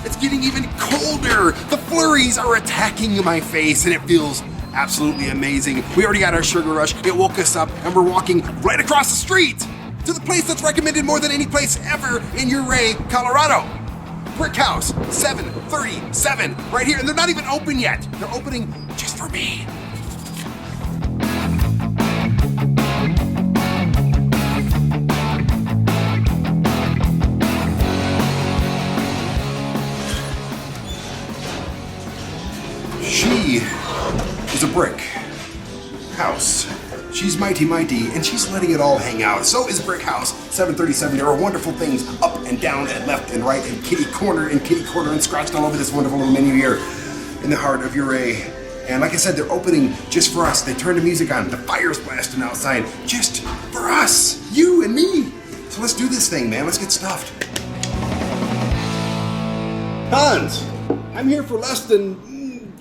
It's getting even colder. The flurries are attacking my face, and it feels absolutely amazing. We already got our sugar rush. It woke us up, and we're walking right across the street to the place that's recommended more than any place ever in Ouray, Colorado. Brickhouse, 737, right here. And they're not even open yet. They're opening just for me. She is a brick house. She's mighty, and she's letting it all hang out. So is Brickhouse 737. There are wonderful things up and down and left and right and kitty corner and scratched all over this wonderful little menu here in the heart of Ouray. And like I said, they're opening just for us. They turn the music on. The fire's blasting outside just for us, you and me. So let's do this thing, man. Let's get stuffed. Hans, I'm here for less than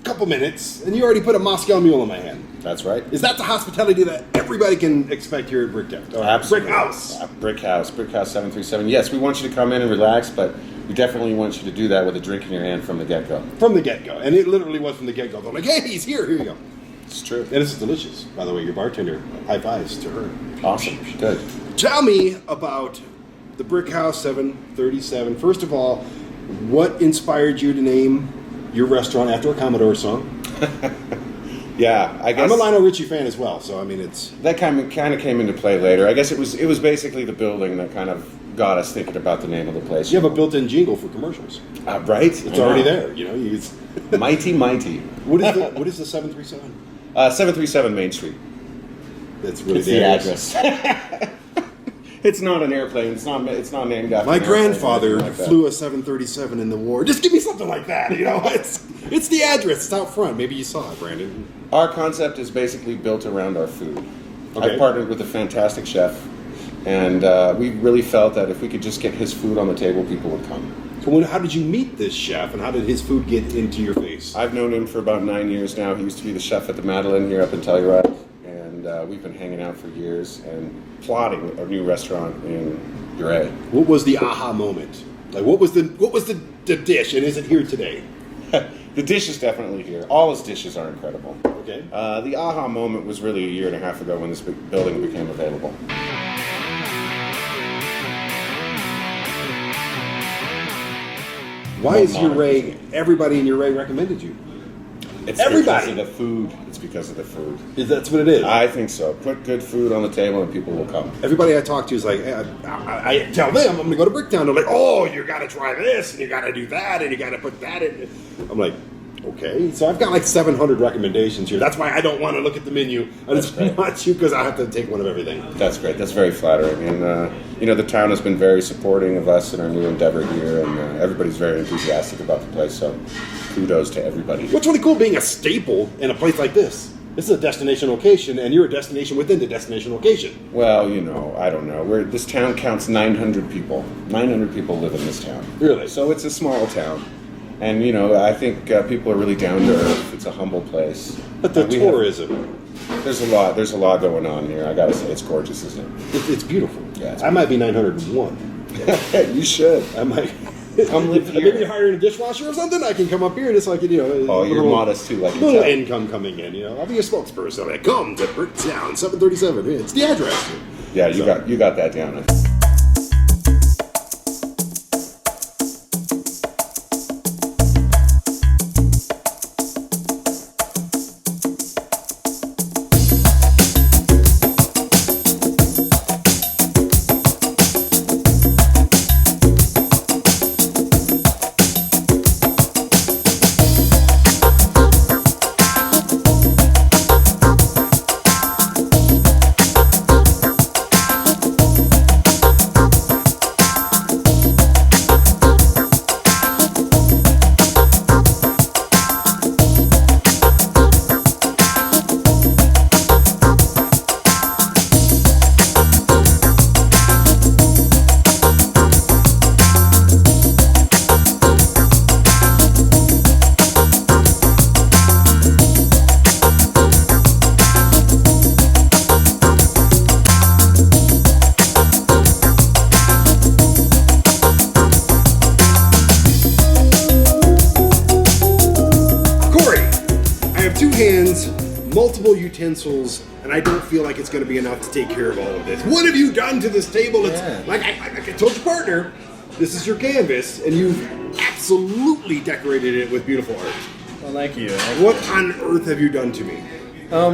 couple minutes, and you already put a Moscow Mule in my hand. That's right. Is that the hospitality that everybody can expect here at Brickhouse? Oh, absolutely. Brickhouse. Brickhouse 737. Yes, we want you to come in and relax, but we definitely want you to do that with a drink in your hand from the get-go. From the get-go. And it literally was from the get-go. They're like, hey, he's here. Here you go. It's true. And this is delicious. By the way, your bartender, high fives to her. Awesome. Good. Tell me about the Brickhouse 737. First of all, what inspired you to name your restaurant after a Commodore song? Yeah, I guess I'm a Lionel Richie fan as well, so I mean it's that kind of came into play later. I guess it was basically the building that kind of got us thinking about the name of the place. You have a built-in jingle for commercials, right? It's already there. You know, it's mighty. What is the 737? 737 Main Street. That's really the address. It's not an airplane. It's not named after. My grandfather flew a 737 in the war. Just give me something like that. You know, it's the address. It's out front. Maybe you saw it, Brandon. Our concept is basically built around our food. Okay. I've partnered with a fantastic chef, and we really felt that if we could just get his food on the table, people would come. So how did you meet this chef, and how did his food get into your face? I've known him for about 9 years now. He used to be the chef at the Madeleine here up in Telluride, and we've been hanging out for years and plotting a new restaurant in Ouray. What was the aha moment? Like, what was the dish, and is it here today? The dish is definitely here. All his dishes are incredible. Okay. The aha moment was really a year and a half ago when this building became available. Why is Ouray? Everybody in Ouray recommended you. It's everybody. Because of the food. It's because of the food. That's what it is. I think so. Put good food on the table and people will come. Everybody I talk to is like, I tell them I'm going to go to Bricktown. They're like, oh, you got to try this, and you got to do that, and you got to put that in. I'm like, okay. So I've got like 700 recommendations here. That's why I don't want to look at the menu. I just want you because I have to take one of everything. That's great. That's very flattering. And, the town has been very supporting of us in our new endeavor here, and everybody's very enthusiastic about the place, so kudos to everybody. What's really cool being a staple in a place like this? This is a destination location, and you're a destination within the destination location. Well, I don't know. This town counts 900 people. 900 people live in this town. Really? So it's a small town. And, I think people are really down to earth. It's a humble place. But the tourism. There's a lot going on here. I gotta say, it's gorgeous, isn't it? It's beautiful. Yeah, I might be 901. You should. I might. Come live here. Maybe hiring a dishwasher or something. I can come up here and it's like, Oh, you're modest too, like a little income coming in. I'll be a spokesperson. Like, come to Bricktown 737. It's the address. Yeah, you got that down. multiple utensils, and I don't feel like it's going to be enough to take care of all of this. What have you done to this table? It's like I told your partner, this is your canvas, and you've absolutely decorated it with beautiful art. Well, thank you. What on earth have you done to me?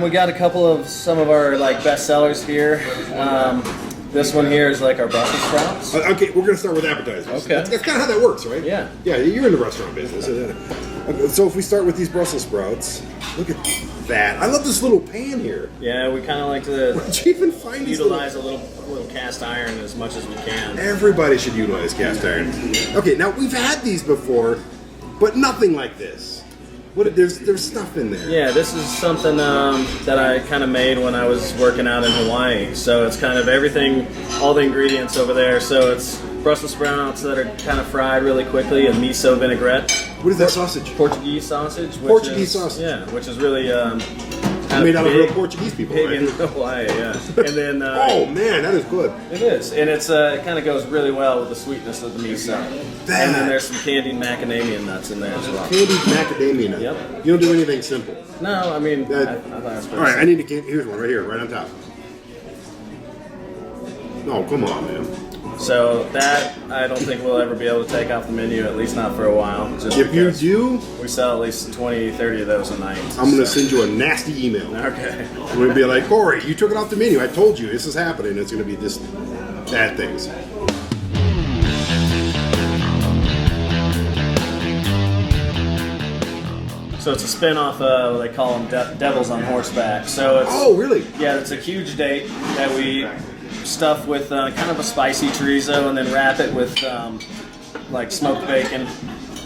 We got a couple of some of our like best sellers here. This one here is like our Brussels sprouts. Okay, we're going to start with appetizers. Okay. That's kind of how that works, right? Yeah. Yeah, you're in the restaurant business. So if we start with these Brussels sprouts, look at that. I love this little pan here. Yeah, we kind of like to Where'd you even find these utilize a little cast iron as much as we can. Everybody should utilize cast iron. Okay, now we've had these before, but nothing like this. There's stuff in there. Yeah, this is something that I kind of made when I was working out in Hawaii. So it's kind of everything, all the ingredients over there. So it's Brussels sprouts that are kind of fried really quickly and miso vinaigrette. What is that sausage? Portuguese sausage. Sausage. Yeah, which is really made out of real Portuguese people, big right? in Hawaii, yeah. And then oh man, that is good. It is, and it's it kind of goes really well with the sweetness of the miso. And then there's some candied macadamia nuts in there as well. Candied macadamia nuts. Yep. You don't do anything simple. No, I mean, I thought it was pretty all right, simple. I need to. Here's one right here, right on top. Oh, come on, man. So that I don't think we'll ever be able to take off the menu, at least not for a while. Just If you because do, we sell at least 20, 30 of those a night. I'm going to send you a nasty email. Okay. I'm going to be like, Corey, you took it off the menu. I told you this is happening. It's going to be this bad things. So it's a spin-off of what they call them Devils on Horseback. So it's, Oh, really? yeah, it's a huge date that we stuff with kind of a spicy chorizo and then wrap it with like smoked bacon.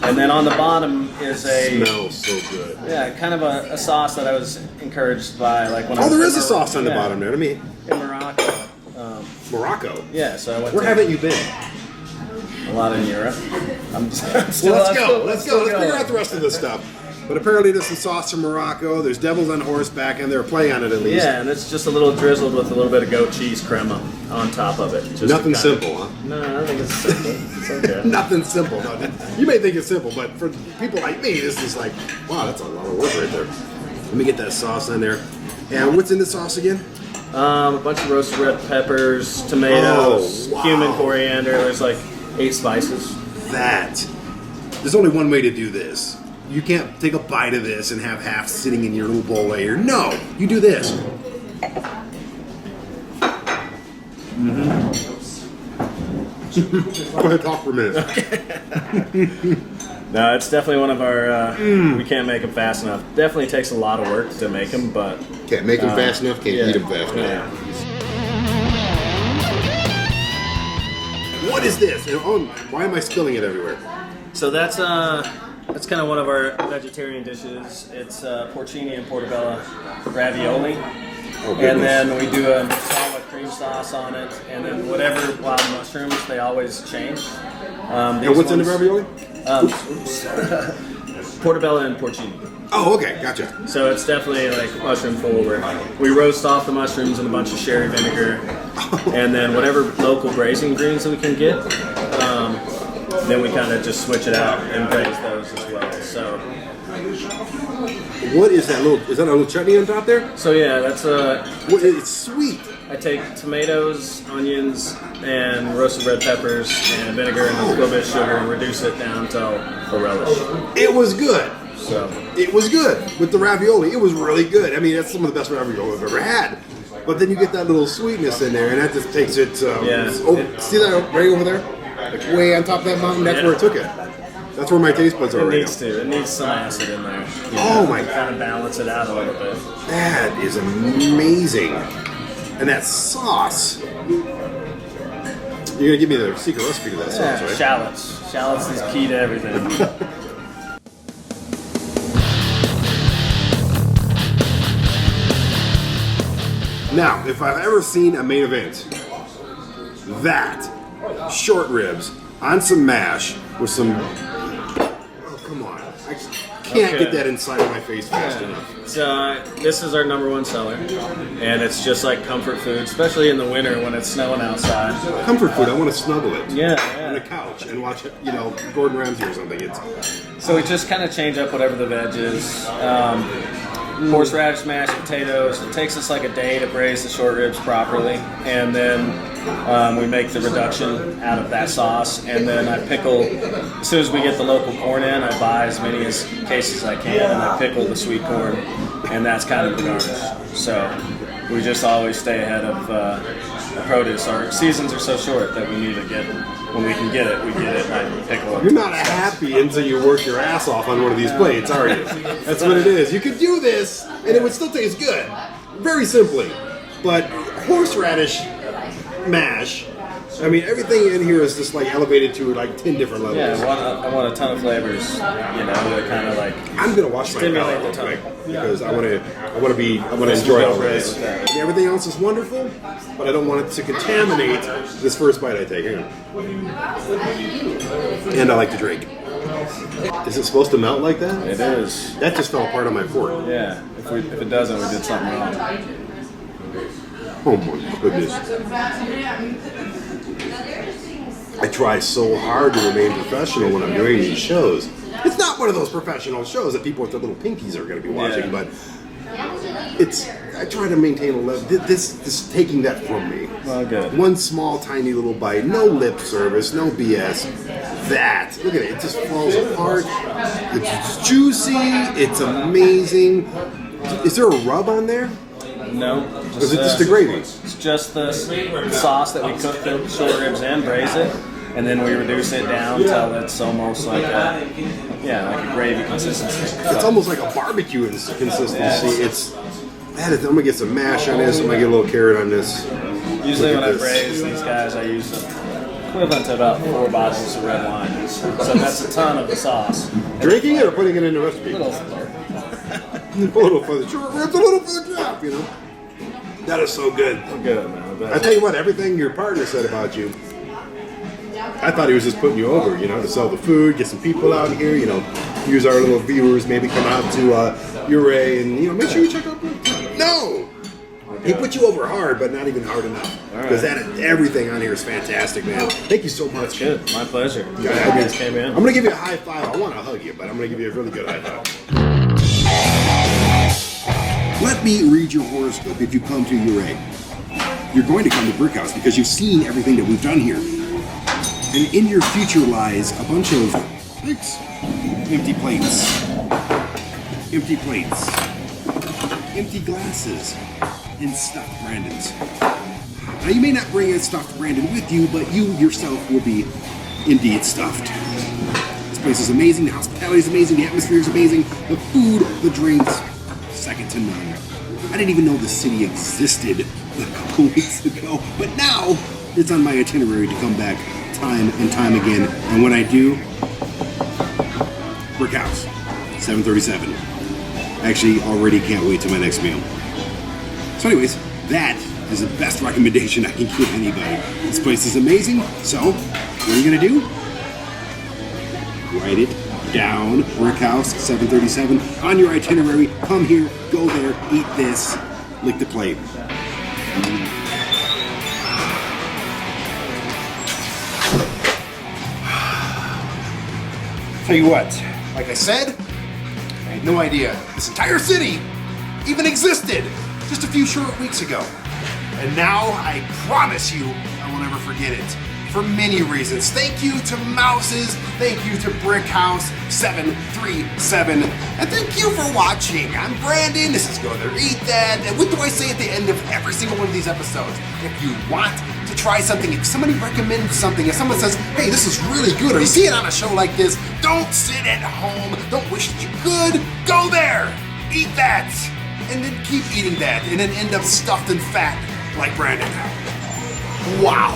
And then on the bottom is a Smells so good. yeah, kind of a sauce that I was encouraged by, like when I was Oh, there in is a sauce on the bottom there. Let me. in Morocco. Morocco. Yeah, so I went Where to haven't you been? a lot in Europe. I'm still, Well, let's go. Let's figure out the rest of this stuff. But apparently there's some sauce from Morocco. There's Devils on Horseback, and they're playing on it at least. Yeah, and it's just a little drizzled with a little bit of goat cheese crema on top of it. Just Nothing to kind simple, huh? No, I don't think it's simple. It's okay. Nothing simple. No. You may think it's simple, but for people like me, this is like, wow, that's a lot of work right there. Let me get that sauce in there. And what's in the sauce again? A bunch of roasted red peppers, tomatoes, Oh, wow. cumin, coriander. There's like 8 spices. There's only one way to do this. You can't take a bite of this and have half sitting in your little bowl later. No, you do this. Go ahead, talk for a minute. No, it's definitely one of our. We can't make them fast enough. Definitely takes a lot of work to make them, but Can't make them fast enough, can't eat them fast enough. What is this? And, oh, why am I spilling it everywhere? So that's kind of one of our vegetarian dishes. It's porcini and portobello ravioli, Oh, goodness. and then we do a masala cream sauce on it, and then whatever wild mushrooms they always change. And what's in the ravioli? Portobello and porcini. Oh, okay, gotcha. So it's definitely like mushroom forward. We roast off the mushrooms in a bunch of sherry vinegar, and then whatever local braising greens that we can get. Then we kind of just switch it out and braise those as well. So What is that little? Is that a little chutney on top there? So yeah, that's It's sweet. I take tomatoes, onions, and roasted red peppers and vinegar and a little bit of sugar and reduce it down to a relish. It was good. So It was good with the ravioli. It was really good. I mean, that's some of the best ravioli I've ever had. But then you get that little sweetness in there, and that just takes it. Yeah. See that right over there? Like way on top of that mountain? That's where it took it. That's where my taste buds are it right needs now. to. It needs some acid in there. Oh my Kind of balance it out a little bit. That is amazing. And that sauce. You're gonna give me the secret recipe to that sauce, right? Shallots. Shallots is key to everything. Now, if I've ever seen a main event, that short ribs on some mash with some. Oh, come on. I can't get that inside of my face fast enough. So this is our #1 seller, and it's just like comfort food, especially in the winter when it's snowing outside. Comfort food, I want to snuggle it. Yeah, On the couch and watch, Gordon Ramsay or something. So we just kind of change up whatever the veg is. horseradish, mashed potatoes. It takes us like a day to braise the short ribs properly, and then we make the reduction out of that sauce, and then I pickle. As soon as we get the local corn in, I buy as many cases as I can, and I pickle the sweet corn, and that's kind of the garnish. So we just always stay ahead of produce. Our seasons are so short that we need to get. When we can get it, we get it, and I pickle it. You're not happy until you work your ass off on one of these plates, are you? That's what it is. You could do this, and it would still taste good. Very simply. But horseradish mash, I mean, everything in here is just like elevated to like 10 different levels. Yeah, I want a ton of flavors, you know, that kind of like I'm gonna wash my palate real quick because I want to enjoy all this. I mean, everything else is wonderful, but I don't want it to contaminate this first bite I take. Hang on. And I like to drink. Is it supposed to melt like that? It is. That just fell apart on my fork. Yeah, if it doesn't, we did something wrong. Oh my goodness. I try so hard to remain professional when I'm doing these shows. It's not one of those professional shows that people with their little pinkies are going to be watching, but I try to maintain a level. This taking that from me. Well, good. One small, tiny little bite, no lip service, no BS. That, look at it, it just falls apart. It's juicy, it's amazing. Is there a rub on there? No. Or is it just the gravy? It's just the sauce that we cook the short ribs in, braise it, and then we reduce it down till it's almost like a gravy consistency. It's almost like a barbecue consistency. I'm gonna get some mash on this. I'm gonna get a little carrot on this. Usually when I braise these guys, I use equivalent to about 4 bottles of red wine. So that's a ton of the sauce. Drinking it or putting it in the recipe? A little for the short ribs, a little for the drop, you know. That is so good. Good, man. I tell you what, everything your partner said about you, I thought he was just putting you over, you know, to sell the food, get some people out here, you know, use our little viewers, maybe come out to Ouray and, you know, make sure you check out Brickhouse. No! He put you over hard, but not even hard enough. Because everything on here is fantastic, man. Thank you so much. Good. My pleasure. Yeah, You guys came in. I'm going to give you a high five. I want to hug you, but I'm going to give you a really good high five. Let me read your horoscope if you come to Ouray. You're going to come to Brickhouse because you've seen everything that we've done here. And in your future lies a bunch of empty plates, empty glasses, and stuffed Brandons. Now you may not bring a stuffed Brandon with you, but you yourself will be indeed stuffed. This place is amazing, the hospitality is amazing, the atmosphere is amazing, the food, the drinks, second to none. I didn't even know the city existed a couple weeks ago, but now it's on my itinerary to come back time and time again. And when I do, Brickhouse, 737. Actually, already can't wait till my next meal. So anyways, that is the best recommendation I can give anybody. This place is amazing, so what are you gonna do? Write it down, Brickhouse, 737, on your itinerary. Come here, go there, eat this, lick the plate. Tell you what, like I said, I had no idea this entire city even existed just a few short weeks ago. And now I promise you I will never forget it. For many reasons. Thank you to Mouses, thank you to Brickhouse 737, and thank you for watching. I'm Brandon, this is Go There, Eat That, and what do I say at the end of every single one of these episodes? If you want to try something, if somebody recommends something, if someone says, hey, this is really good, or you see it on a show like this, don't sit at home, don't wish that you could, go there, eat that, and then keep eating that, and then end up stuffed and fat like Brandon. Wow.